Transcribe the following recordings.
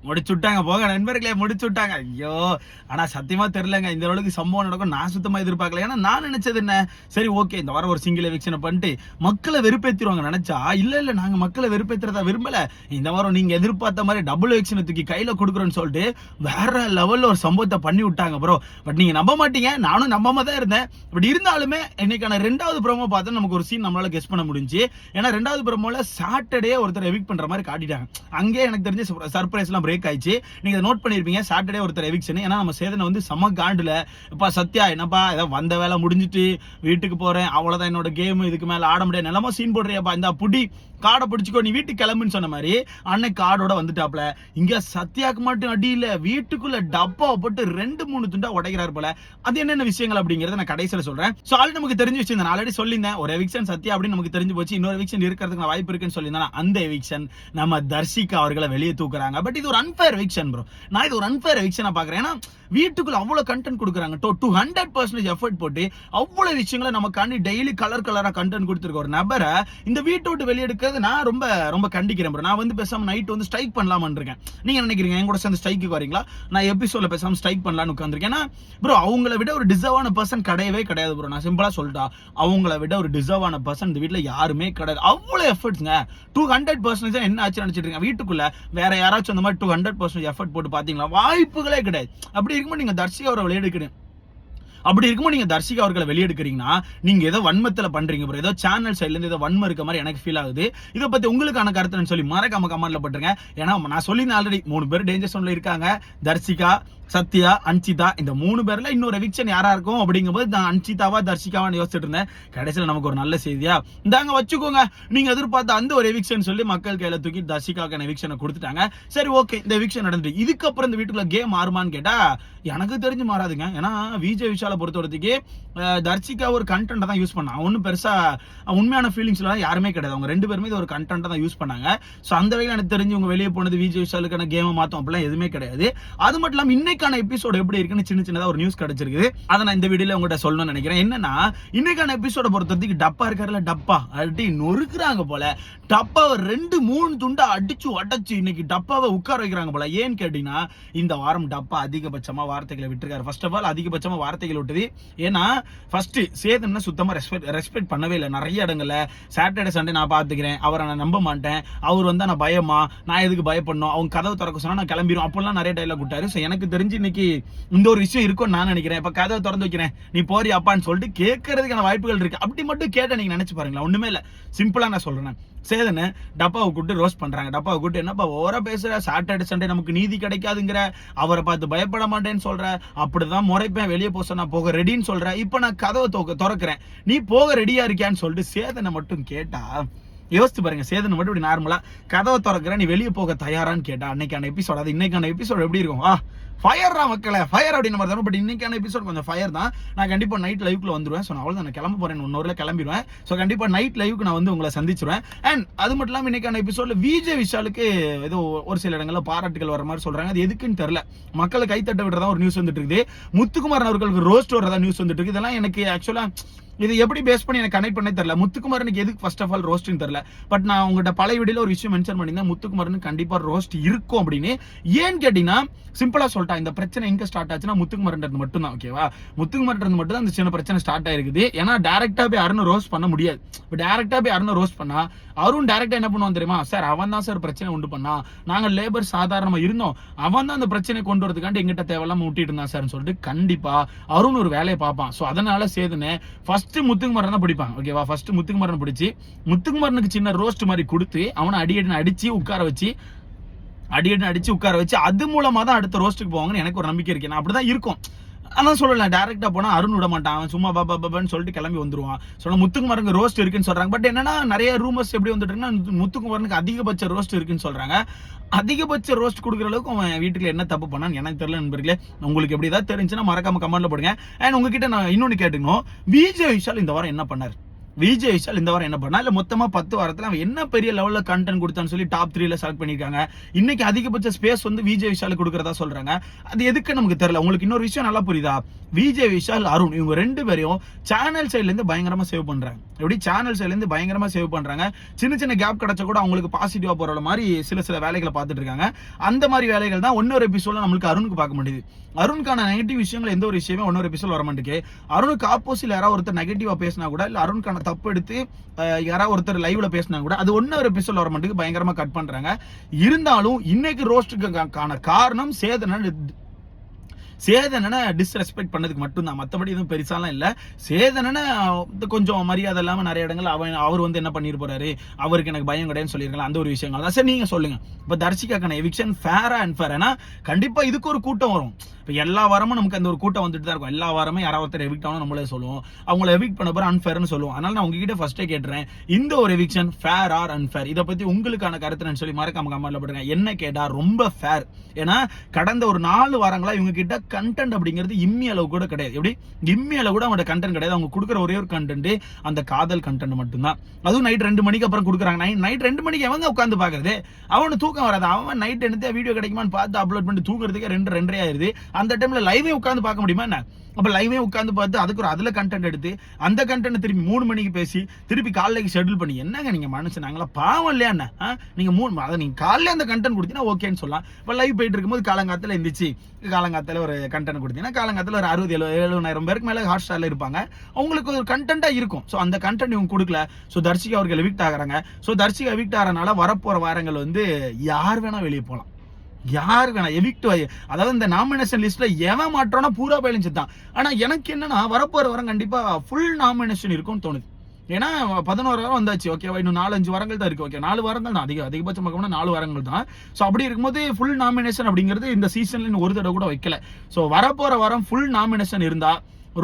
முடிச்சு விட்டாங்க போங்க நண்பர்களே, முடிச்சு விட்டாங்க. ஐயோ, ஆனா சத்தியமா தெரியலங்க இந்த அளவுக்கு சம்பவம் நடக்கும் நான் சுத்தமா எதிர்பார்க்கல. ஏன்னா நான் நினைச்சது என்ன, சரி ஓகே இந்த வாரம் ஒரு சிங்கிள் எவிக்ஷனை பண்ணிட்டு மக்களை வெறுப்பேத்திடுவாங்க நினைச்சா, இல்ல நாங்க மக்களை வெறுப்பேத்துறதா விரும்பல, இந்த வாரம் நீங்க எதிர்பார்த்த மாதிரி டபுள் எவிக்ஷனை தூக்கி கையில கொடுக்குறோன்னு சொல்லிட்டு வேற லெவல்ல ஒரு சம்பவத்தை பண்ணி விட்டாங்க ப்ரோ. பட் நீங்க நம்ப மாட்டீங்க, நானும் நம்பாம தான் இருந்தேன். பட் இருந்தாலுமே இன்னைக்கான 2வது ப்ரோமோ பார்த்தா நமக்கு ஒரு சீன் நம்மளால கெஸ் பண்ண முடிஞ்சு. ஏன்னா 2வது ப்ரோமோல சாட்டர்டே ஒருத்தர் எவிக் பண்ற மாதிரி காட்டிட்டாங்க. அங்கே எனக்கு தெரிஞ்ச சர்ப்ரைஸ் எல்லாம் பிரேக் ஆயிடுச்சு. நீங்க நோட் பண்ணிருப்பீங்க சாட்டர்டே ஒருத்தர் எவிக்ஷன். ஏன்னா நம்ம சேதனை வந்து சம காண்டுல, இப்ப சத்யா என்னப்பா ஏதோ வந்த வேலை முடிஞ்சிட்டு வீட்டுக்கு போறேன், அவ்வளவுதான் என்னோட கேம், இதுக்கு மேல ஆட முடியாது, நிலமா சீன் போடுறியாப்பா, இந்த புடி காடை பிடிச்சிக்கோ நீ வீட்டுக்கு கிளம்புன்னு சொன்ன மாதிரி அன்னைக்கு காடோட வந்துட்டாப்ல. இங்க சத்யாக்கு மட்டும் அடி இல்ல, வீட்டுக்குள்ள டப்பா போட்டு 2-3 துண்டா உடைக்கிறார் போல. அது என்னென்ன விஷயங்கள் அப்படிங்கறத நான் கடைசியில சொல்றேன். சோ ஆல்ரெடி நமக்கு தெரிஞ்ச விஷயம் நான் ஆல்ரெடி சொல்லியிருந்தேன், ஒரு எவிக்ஷன் சத்யா அப்படின்னு நமக்கு தெரிஞ்சு போச்சு, இன்னொரு எவிக்ஷன் இருக்கிறதுக்கு வாய்ப்பு இருக்குன்னு சொல்லியிருந்தேன். அந்த எவிக்ஷன் நம்ம தர்ஷிகா அவர்களை வெளியே தூக்குறாங்க. பட் இது ஒரு அன்ஃபேர் எவிக்ஷன் ப்ரோ. நான் இது ஒரு அன்ஃபேர் எவிக்ஷனா பாக்குறேன். ஏன்னா வீட்டுக்குள்ள அவ்வளவு கண்டென்ட் கொடுக்குறாங்க, 200% எஃபர்ட் போட்டு அவ்வளவு விஷயங்களை நமக்காண்டி டெய்லி கலரா கண்டென்ட் கொடுத்துருக்க ஒரு நபரை இந்த வீட்டை விட்டு வெளியெடுக்கிறது நான் ரொம்ப ரொம்ப கண்டிக்கிறேன் ப்ரோ. நான் வந்து பேசாம நைட் வந்து ஸ்ட்ரைக் பண்ணலாம்னு இருக்கேன். நீங்க நினைக்கிறீங்க என் கூட சேர்ந்து ஸ்ட்ரைக்கு வரீங்களா? நான் எபிசோட்ல பேசாம ஸ்ட்ரைக் பண்ணலாம்னு உட்காந்துருக்கேன். ஏன்னா ப்ரோ அவங்கள விட ஒரு டிசர்வான பர்சன் கிடையவே கிடையாது ப்ரோ. நான் சிம்பிளா சொல்லிட்டா, அவங்கள விட ஒரு டிசர்வான பர்சன் இந்த வீட்டுல யாருமே கிடையாது. அவ்வளவு எஃபர்ட்ஸ்ங்க, 200% என்ன ஆச்சு நினைச்சிட்டு இருக்கேன். வீட்டுக்குள்ள வேற யாராச்சும் அந்த மாதிரி 200% எஃபர்ட் போட்டு பாத்தீங்களா? வாய்ப்புகளே கிடையாது. அப்படி இருக்கும்போது நீங்க தர்ஷிகா அவரை வெளியெடுக்கணும். அப்படி இருக்கும்போது நீங்க தர்ஷிகா அவர்களை வெளியெடுக்கிறீங்கன்னா நீங்க ஏதோ வன்மத்துல பண்றீங்க ப்ரோ. ஏதோ சேனல் சைட்ல இருந்து ஏதோ வன்மம் இருக்க மாதிரி எனக்கு ஃபீல் ஆகுது. இதை பத்தி உங்களுக்கான கருத்துன்னு சொல்லி மறக்காம கமெண்ட்ல போட்டுருங்க. ஏன்னா நான் சொல்லி ஆல்ரெடி 3 பேர் டேஞ்சர் ஜோன்ல இருக்காங்க. தர்ஷிகா, சத்யா, அன்சிதா, இந்த 3 பேர்ல இன்னொரு எவிக்ஷன் யாரா இருக்கும் அப்படிங்கும்போது நான் அன்சிதாவா தர்ஷிகாவான்னு யோசிச்சுட்டு இருந்தேன். கடைசியில் நமக்கு ஒரு நல்ல செய்தியா இந்தாங்க வச்சுக்கோங்க, நீங்க எதிர்பார்த்த அந்த ஒரு எவிக்ஷன் சொல்லி மக்கள் கையில தூக்கி தர்ஷிகாக்கான எவிக்ஷனை கொடுத்துட்டாங்க. சரி ஓகே, இந்த எவிக்ஷன் நடந்துட்டு இதுக்கப்புறம் இந்த வீட்டுக்குள்ள கேம் மாறுமான்னு கேட்டா எனக்கு தெரிஞ்சு மாறாதுங்க. ஏன்னா விஜய் விஷாலை பொறுத்தவரைக்கு தர்ஷிகா ஒரு கண்டென்ட் தான் யூஸ் பண்ணாங்க. ஒன்னும் பெருசா உண்மையான ஃபீலிங்ஸ்லாம் யாருமே கிடையாது. அவங்க 2 பேருமே ஒரு கண்டென்ட் தான் யூஸ் பண்ணாங்க. சோ அந்த வகையில் எனக்கு தெரிஞ்சு உங்க வெளியே போனது விஜய் விஷாலுக்கான கேமை மாத்தோம் அப்படிலாம் எதுவுமே கிடையாது. அது மட்டும் இல்லாம இன்னைக்கான எபிசோட் எப்படி இருக்குன்னு சின்னதா ஒரு நியூஸ் கிடைச்சிருக்கு. அதை நான் இந்த வீடியோல உங்ககிட்ட சொல்லணும்னு நினைக்கிறேன். என்னன்னா இன்னைக்கான எபிசோட பொறுத்தவரைக்கு டப்பா இருக்காருல, டப்பா அடி நொறுக்குறாங்க போல. டப்பாவை 2-3 துண்டா அடிச்சு உடைச்சு இன்னைக்கு டப்பாவை உட்கார வைக்கிறாங்க போல. ஏன்னு கேட்டீங்கன்னா இந்த வாரம் டப்பா அதிகபட்சமா வார்த்தைகளை விட்டுருக்காரு. ஃபர்ஸ்ட் ஆஃப் ஆல் அதிகபட்சமா வார்த்தைகள் விட்டது. ஏன்னா ஃபர்ஸ்ட் சேதனை சுத்தமா ரெஸ்பெக்ட் பண்ணவே இல்லை. நிறைய இடங்கள்ல சாட்டர்டே சண்டே நான் பாத்துக்கிறேன், அவரை நான் நம்ப மாட்டேன், அவர் வந்தா நான் பயமா, நான் எதுக்கு பயப்படணும், அவங்க கதவை திறக்க சொன்னா நான் கிளம்பிடும் அப்படிலாம் நிறைய டைலாக் விட்டாரு. ஸோ எனக்கு தெரிஞ்சு இன்னைக்கு இந்த ஒரு விஷயம் இருக்கும்னு நான் நினைக்கிறேன். இப்ப கதவை திறந்து வைக்கிறேன் நீ போறி அப்பான்னு சொல்லிட்டு கேட்கறதுக்கான வாய்ப்புகள் இருக்கு. அப்படி மட்டும் கேட்ட நீங்க நினைச்சு பாருங்களா, ஒண்ணுமே இல்ல. சிம்பிளா நான் சொல்றேன், சேதனை டப்பாவை கூப்பிட்டு ரோஸ்ட் பண்றாங்க. டப்பாவை கூப்பிட்டு என்னப்பா ஓரா பேசுற, சாட்டர்டே சண்டே நமக்கு நீதி கிடைக்காதுங்கிற, அவரை பார்த்து பயப்பட மாட்டேன்னு சொல்ற, அப்படிதான் முறைப்பேன், வெளியே போக சொன்னா போக ரெடின்னு சொல்ற, இப்ப நான் கதவை திறக்கிறேன் நீ போக ரெடியா இருக்கியான்னு சொல்லிட்டு சேதனை மட்டும் கேட்டா யோசிச்சு பாருங்க. சேதனை மட்டும் இப்படி நார்மலா கதவை திறக்கிறேன் நீ வெளியே போக தயாரான்னு கேட்டா அன்னைக்கான எபிசோட், அது இன்னைக்கான எபிசோட் எப்படி இருக்கும்? ஃபயர்ரா மக்களே, ஃபயர் அப்படின்னு மாதிரி தான். பட் இன்னைக்கான எபிசோட் கொஞ்சம் ஃபயர் தான். நான் கண்டிப்பா நைட் லைவ்க்குள்ள வந்துருவேன். ஸோ நான் அவ்வளோ நான் கிளம்ப போறேன், 1 ஹவர்ல கிளம்பிடுவேன். ஸோ கண்டிப்பா நைட் லைவுக்கு நான் வந்து உங்களை சந்திச்சிருவேன். அண்ட் அது மட்டும் இல்லாமல் இன்னைக்கான எபிசோட்ல விஜய் விஷாலுக்கு ஏதோ ஒரு சில இடங்கள்ல பாராட்டுகள் வர மாதிரி சொல்றாங்க. அது எதுக்குன்னு தெரியல. மக்களை கைத்தட்ட விடுறதா ஒரு நியூஸ் வந்துட்டு இருக்குது. முத்துக்குமார் அவர்களுக்கு ரோஸ்ட் வர்றதா நியூஸ் வந்துட்டு இருக்கு. இதெல்லாம் எனக்கு ஆக்சுவலா இது எப்படி பேஸ் பண்ணி எனக்கு கனெக்ட் பண்ணே தெரியல. முத்துக்குமாரனுக்கு எதுக்கு ஃபர்ஸ்ட் ஆஃப் ஆல் ரோஸ்ட்னு தெரியல. பட் நான் உங்கள்கிட்ட பழைய வீடியோல ஒரு விஷயம் மென்ஷன் பண்ணியிருந்தேன், முத்துக்குமாரனுக்கு கண்டிப்பா ரோஸ்ட் இருக்கும் அப்படின்னு. ஏன்னு கேட்டீங்கன்னா சிம்பிளா சொல்லிட்டா, இந்த பிரச்சனை எங்க ஸ்டார்ட் ஆச்சுன்னா முத்துக்குமாரன் மட்டும் தான். ஓகேவா, முத்துக்குமாரன் மட்டும் தான் இந்த சின்ன பிரச்சனை ஸ்டார்ட் ஆயிருக்குது. ஏன்னா டேரக்டா போய் அருண் ரோஸ்ட் பண்ண முடியாது. இப்போ டேரக்டா போய் அருண் ரோஸ்ட் பண்ணா அருண் டேரக்டா என்ன பண்ணுவான் தெரியுமா? சார் அவன் தான் சார் பிரச்சனை உண்டு பண்ணா, நாங்க லேபர் சாதாரணமா இருந்தோம், அவன் தான் அந்த பிரச்சனை கொண்டு வரதுக்காண்டி எங்கிட்ட தேவையில்லாம விட்டிட்டு இருந்தான் சார்னு சொல்லிட்டு கண்டிப்பா அருண் ஒரு வேலையை பார்ப்பான். ஸோ அதனால சேதுன்னு ஃபர்ஸ்ட் முத்துக்குமாரன் தான் பிடிப்பாங்க. ஓகேவா, ஃபர்ஸ்ட் முத்துக்குமாரன் பிடிச்சி முத்துக்குமாரனுக்கு சின்ன ரோஸ்ட் மாதிரி கொடுத்து அவனை அடிச்சு உட்கார வச்சு அது மூலமா தான் அடுத்த ரோஸ்ட்டுக்கு போவாங்கன்னு எனக்கு ஒரு நம்பிக்கை இருக்கு. நான் அப்படிதான் இருக்கும். அதான் சொல்லலாம், டேரக்டா போனா அருண் விட மாட்டான், அவன் சும்மா பாபான்னு சொல்லிட்டு கிளம்பி வந்துருவான். சொல்ல முத்துக்குமாரனுக்கு ரோஸ்ட் இருக்குன்னு சொல்றாங்க. பட் என்னன்னா நிறைய ரூமர்ஸ் எப்படி வந்துட்டு இருக்குன்னா முத்துக்குமாரனுக்கு அதிகபட்ச ரோஸ்ட் இருக்குன்னு சொல்றாங்க. அதிகபட்ச ரோஸ்ட் கொடுக்குற அளவுக்கு அவன் வீட்டுல என்ன தப்பு பண்ணான்னு எனக்கு தெரியல நண்பர்களே. உங்களுக்கு எப்படி ஏதாவது தெரிஞ்சுன்னா மறக்காம கமெண்ட்ல போடுங்க. அண்ட் உங்ககிட்ட நான் இன்னொன்னு கேட்டுக்கணும், விஜய் விஷால் இந்த வாரம் என்ன பண்ணாரு? விஜய் விஷால் இந்த வாரம் என்ன பண்ணா, இல்ல மொத்தமா 10 வாரத்துல அவன் என்ன பெரிய லெவல்ல கண்டென்ட் கொடுத்தான்னு சொல்லி டாப் 3ல செலக்ட் பண்ணிருக்காங்க. இன்னைக்கு அதிகபட்ச ஸ்பேஸ் வந்து விஜய் விஷாலுக்கு கொடுக்கறதா சொல்றாங்க. அது எதுக்கு நமக்கு தெரியல. உங்களுக்கு இன்னொரு விஷயம் நல்லா புரியுதா? விஜய் விஷால், அருண் இவங்க 2 பேரையும் சேனல் சைட்ல இருந்து பயங்கரமா சேவ் பண்றாங்க. எப்படி சேனல் சைட்ல இருந்து பயங்கரமா சேவ் பண்றாங்க. சின்ன சின்ன கேப் கிடைச்சா கூட அவங்களுக்கு பாசிட்டிவா போற மாதிரி சில வேலைகளை பார்த்துட்டு இருக்காங்க. அந்த மாதிரி வேலைகள் தான் இன்னொரு எபிசோட்ல நம்மளுக்கு அருணுக்கு பார்க்க முடியுது. அருணுக்கான நெகட்டிவ் விஷயங்கள் எந்த ஒரு விஷயமே இன்னொரு எபிசோட் வர மாட்டேங்குது. அருணுக்கு ஆப்போசிட்ல யாராவது ஒருத்தர் நெகட்டிவா பேசினா கூட, இல்ல அருணுக்கான தப்பு எடுத்து யாராவது ஒருத்தர் லைவ்ல பேசினா கூட அது இன்னொரு எபிசோட் வர மாட்டேங்குது. பயங்கரமா கட் பண்றாங்க. இருந்தாலும் இன்னைக்கு ரோஸ்டுக்கான காரணம் சேதனனை டிஸ்ரெஸ்பெக்ட் பண்ணதுக்கு மட்டும்தான். மற்றபடி எதுவும் பெருசாலாம் இல்லை. சேதனனை கொஞ்சம் மரியாதை இல்லாமல் நிறைய இடங்கள் அவர் வந்து என்ன பண்ணிட்டு போறாரு, அவருக்கு எனக்கு பயம் கிடையாதுன்னு சொல்லியிருக்கலாம். அந்த ஒரு விஷயங்கள் தான். சரி, நீங்க சொல்லுங்க. இப்போ தர்ஷிகாக்கான எவிக்ஷன் ஃபேரா அன்ஃபேர்? ஏன்னா கண்டிப்பா இதுக்கு ஒரு கூட்டம் வரும். இப்போ எல்லா வாரமும் நமக்கு அந்த ஒரு கூட்டம் வந்துட்டு தான் இருக்கும். எல்லா வாரமும் யாராவது ஒருத்தர் எவிக்ட் ஆகணும் நம்மளே சொல்லுவோம். அவங்கள எவிக்ட் பண்ண போற அன்ஃபேர்னு சொல்லுவோம். அதனால நான் உங்ககிட்ட ஃபர்ஸ்டே கேட்டுறேன், இந்த ஒரு எவிக்ஷன் ஃபேர் ஆர் அன்ஃபேர்? இதை பத்தி உங்களுக்கான கருத்துன்னு சொல்லி மறக்காம கமெண்ட்ல போடுங்க. என்ன கேட்டா ரொம்ப ஃபேர். ஏன்னா கடந்த ஒரு 4 வாரங்களா இவங்க கிட்ட கண்டென்ட் அப்படிங்கிறது இம்மி அளவு கூட கிடையாது. எப்படி இம்மி அளவு கூட அவங்க கண்டென்ட் கிடையாது. அவங்க கொடுக்குற ஒரே ஒரு கண்டென்ட் அந்த காதல் கண்டென்ட் மட்டும்தான். அதுவும் நைட் 2 மணிக்கு அப்புறம் கொடுக்குறாங்க. நைட் 2 மணிக்கு எவங்க உட்காந்து பாக்குறது? அவனு தூக்கம் வராது. அவன் நைட் எடுத்து வீடியோ கிடைக்குமான்னு பார்த்து அப்லோட் பண்ணி தூங்குறதுக்கு 2:30 ஆயிருது. அந்த டைம்ல லைவே உட்காந்து பார்க்க முடியுமா என்ன? அப்ப லைவே உட்காந்து பார்த்து அதுக்கு ஒரு அதுல கண்டென்ட் எடுத்து அந்த கண்டென்ட் திருப்பி 3 மணிக்கு பேசி திருப்பி காலைக்கு ஷெட்யூல் பண்ணி, என்னங்க நீங்க மனுஷன், நாங்களா பாவம் இல்லையா என்ன? நீங்க நீங்க காலையில அந்த கண்டென்ட் கொடுத்தீங்கன்னா ஓகேன்னு சொல்லலாம். இப்ப லைவ் போயிட்டு இருக்கும்போது காலங்காலத்துல இருந்துச்சு, காலங்காலத்துல ஒரு கண்டென்ட் கொடுத்தீங்கன்னா காலங்காலத்துல ஒரு 60,000-70,000 பேருக்கு மேல ஹாட் ஸ்டார்ல இருப்பாங்க. உங்களுக்கு ஒரு கண்டென்ட்டா இருக்கும். சோ அந்த கண்டென்ட் இவங்க கொடுக்கல. சோ தர்ஷிகா அவர்கள் எவிக்ட் ஆகுறாங்க. சோ தர்ஷிகா எவிக்ட் ஆகிறனால வரப்போற வாரங்கள் வந்து யார் வேணா வெளியே போகலாம். யாரு வேணா எவிக்ட். அதாவது இந்த நாமினேஷன் லிஸ்ட்ல எவன் மாற்றோம்னா பூரா பயிலிச்சு தான். ஆனா எனக்கு என்னன்னா வரப்போற வாரம் கண்டிப்பா ஃபுல் நாமினேஷன் இருக்கும்னு தோணுது. ஏன்னா 11 வாரம் வந்தாச்சு. ஓகேவா, இன்னும் 4-5 வாரங்கள் தான் இருக்கு. ஓகே, 4 வாரங்கள் தான் அதிகபட்சம் பார்க்கணும்னா 4 வாரங்கள் தான். ஸோ அப்படி இருக்கும்போது ஃபுல் நாமினேஷன் அப்படிங்கிறது இந்த சீசன்ல ஒரு தடவை கூட வைக்கல. ஸோ வரப்போற வாரம் ஃபுல் நாமினேஷன் இருந்தா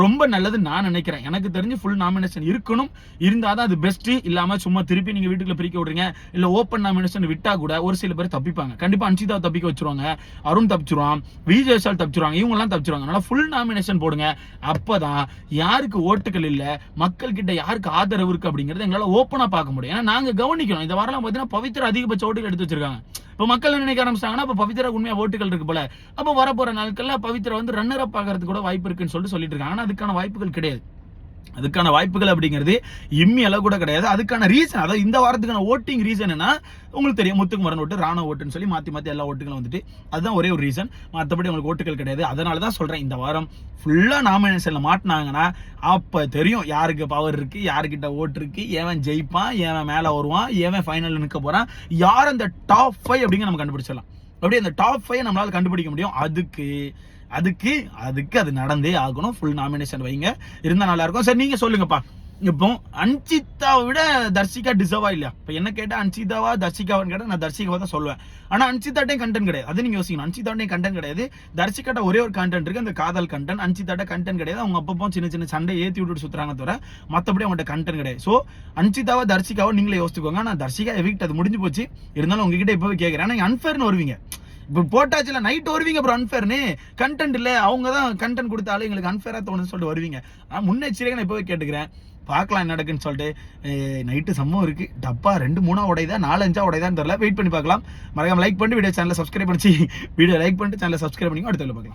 ரொம்ப நல்லது நான் நினைக்கிறேன். எனக்கு தெரிஞ்சு ஃபுல் நாமினேஷன் இருக்கணும். இருந்தாதான் அது பெஸ்ட். இல்லாம சும்மா திருப்பி நீங்க வீட்டுக்குள்ள பிரிக்க விடுறீங்க, இல்ல ஓப்பன் நாமினேஷன் விட்டா கூட ஒரு சில பேர் தப்பிப்பாங்க. கண்டிப்பா அன்சிதா தப்பிக்க வச்சிருவாங்க, அருண் தப்பிச்சிருவான், விஜய் விஷால் தப்பிச்சிருவாங்க, இவங்க எல்லாம் தப்பிச்சிருவாங்க. அதனால ஃபுல் நாமினேஷன் போடுங்க. அப்பதான் யாருக்கு ஓட்டுகள் இல்ல, மக்கள் கிட்ட யாருக்கு ஆதரவு இருக்கு அப்படிங்கறத எங்களால ஓப்பனா பார்க்க முடியும். ஏன்னா நாங்க கவனிக்கணும். இந்த வாரம் பாத்தீங்கன்னா பவித்ரா அதிகபட்ச ஓட்டுகள் எடுத்து வச்சிருக்காங்க. இப்ப மக்கள் நினைக்க ஆரம்பிச்சாங்கன்னா அப்ப பவித்ரா உண்மையா ஓட்டுகள் இருக்கு போல. அப்ப வரப்போற நாட்கள்ல பவித்ரா வந்து ரன்னர் அப் ஆகிறதுக்கு கூட வாய்ப்பு இருக்குன்னு சொல்லிட்டு இருக்காங்க. ஆனா அதுக்கான வாய்ப்புகள் கிடையாது. அதுக்கான வாய்ப்புகள் அப்படிங்கிறது இம்மி அளவு கூட கிடையாது. அதுக்கான ரீசன், அதாவது இந்த வாரத்துக்கான ஓட்டிங் ரீசன் என்ன உங்களுக்கு தெரியும். முத்துக்குமரன் ஓட்டு, ராணுவ ஓட்டுன்னு சொல்லி மாத்தி எல்லா ஓட்டுகளும் வந்துட்டு அதுதான் ஒரே ஒரு ரீசன். மற்றபடி உங்களுக்கு ஓட்டுகள் கிடையாது. அதனால தான் சொல்றேன், இந்த வாரம் ஃபுல்லா நாமினேஷன்ல மாட்டினாங்கன்னா அப்ப தெரியும் யாருக்கு பவர் இருக்கு, யாருக்கிட்ட ஓட்டு இருக்கு, ஏவன் ஜெயிப்பான், ஏவன் மேல வருவான், ஏவன் ஃபைனல் நிற்க போறான், யார் அந்த டாப் 5 அப்படிங்க நம்ம கண்டுபிடிச்சிடலாம். அப்படியே அந்த டாப் 5 நம்மளால கண்டுபிடிக்க முடியும். அதுக்கு அது நடந்தே ஆகணும். ஃபுல் நாமினேஷன் வைங்க, இருந்தா நல்லா இருக்கும். சரி, நீங்க சொல்லுங்கப்பா. இப்போ அன்சிதாவை விட தர்ஷிகா டிசர்வா இல்லையா? இப்ப என்ன கேட்டா அன்சிதாவா தர்ஷிகாவான்னு கேட்டா நான் தர்ஷிகாவை தான் சொல்லுவேன். ஆனா அன்சிதாட்டையும் கண்டென்ட் கிடையாது. அது நீங்க யோசிக்கணும். அன்சிதாட்டையும் கண்டென்ட் கிடையாது. தர்ஷிகாட்ட ஒரே ஒரு கண்டென்ட் இருக்கு, அந்த காதல் கண்டென்ட். அன்சிதாட்ட கண்டென்ட் கிடையாது. அவங்க அப்பப்போ சின்ன சண்டை ஏத்தி விட்டுட்டு சுத்துறாங்க தவிர மத்தபடி அவங்கள்ட்ட கண்டென்ட் கிடையாது. சோ அன்சிதாவா தர்ஷிகாவா நீங்களே யோசிச்சுக்கோங்க. ஆனா தர்ஷிகா எவிக்ட், அது முடிஞ்சு போச்சு. இருந்தாலும் உங்ககிட்ட இப்பவே கேட்கிறேன், நீங்க அன்ஃபேர்னு வருவீங்க. இப்ப போட்டாச்சுல நைட் வருவீங்க, அப்புறம் அன்ஃபேர்னு கண்டென்ட் இல்ல, அவங்க தான் கண்டென்ட் கொடுத்தாலும் எங்களுக்கு அன்ஃபேரா தோணுன்னு சொல்லிட்டு வருவீங்க. முன்னெச்சரிக்கை நான் இப்பவே கேட்டுக்கிறேன். பார்க்கலாம் என்ன நடக்குன்னு சொல்லிட்டு. நைட்டு சம்பவம் இருக்கு. டப்பா 2-3 உடையதா 4-5 உடையதான்னு தெரியல. வெயிட் பண்ணி பார்க்கலாம். மறக்காம லைக் பண்ணிட்டு வீடியோ சேனலை சப்ஸ்கிரைப் பண்ணி வீடியோ லைக் பண்ணிட்டு சேனலை சப்ஸ்கிரைப் பண்ணி அடுத்த பார்க்கலாம்.